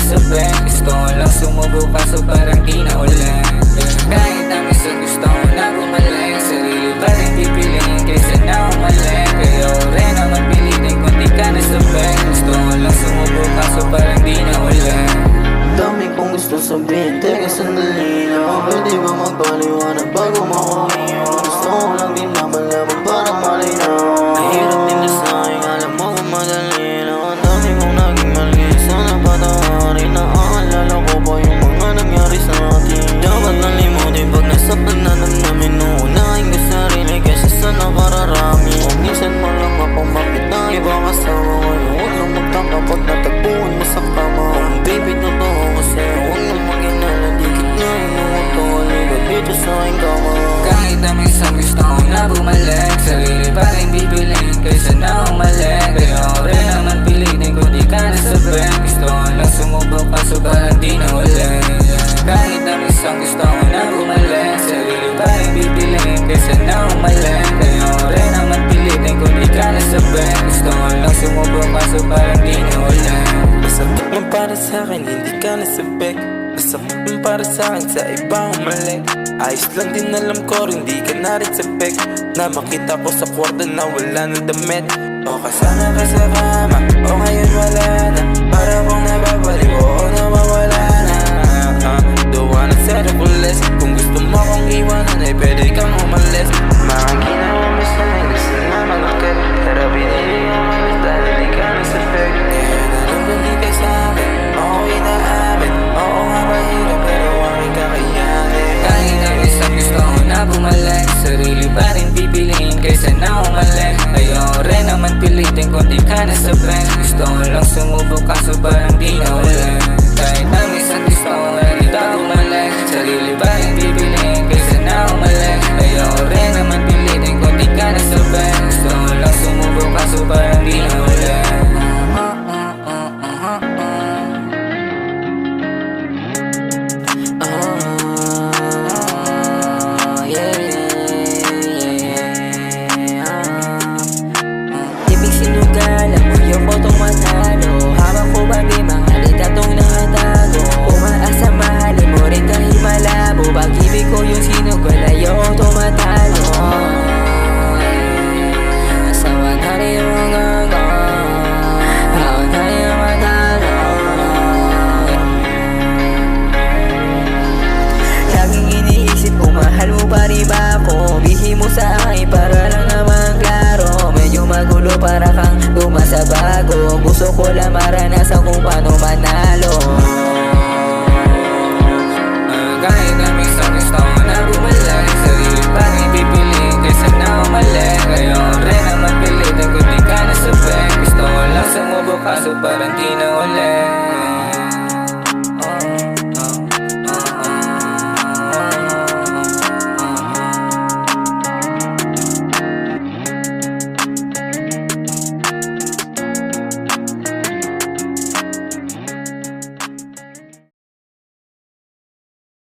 nasabay. Gusto ko lang sumubok kaso parang di na ulan. Kahit ang isang gusto ko na bumalik, sarili pa rin pipiliin kaysa na umalik. Kaya ko rin naman pilitin kung di ka nasabay. Gusto ko lang sumubok kaso parang di na ulan. Dami kong gusto sabihin, teka sandali lang. Pwede ba magpaliwanag bago makuhiwan? Gusto ko lang din na malaman para malinaw. Mahirap din na sa'yo, alam mo kung madali lang. Ang dami kong naging mali, sana patawarin. Naaalala ko pa yung mga nangyari sa atin. Dapat nalimutin pag nasaktan na namin. Uunahin ko sarili kaysa sa nakararami. Kung minsan mo lang akong makita, iba kasama ko. Huwag lang magtaka pag natagpuan mo sa kama. Kung baby, totoo kasi huwag na mag-inala. Dikit na inuwan ko, halika dito sa aking kama. Kahit ang isang gusto ko na bumalik, sarili pa rin bibilin kaysa na umalik. Kaya ko rin naman pilitin kung di ka nasabay. Gusto ko lang sumubok kaso parang di na ulit. Kahit ang isang gusto ko na bumalik, sarili pa rin bibilin kaysa na umalik. Kaya ko rin naman pilitin kung di ka nasabay. Gusto ko lang sumubok kaso parang di na ulit. Masakit man para sa'kin, hindi ka nasabik. Masakit man para sa'kin, sa iba umalik. Ayos lang din alam ko, hindi ka na rin sabik. Na makita ko sa kwarto na wala ng damit. O kasama ka sa kama, o ngayon wala na. Para kong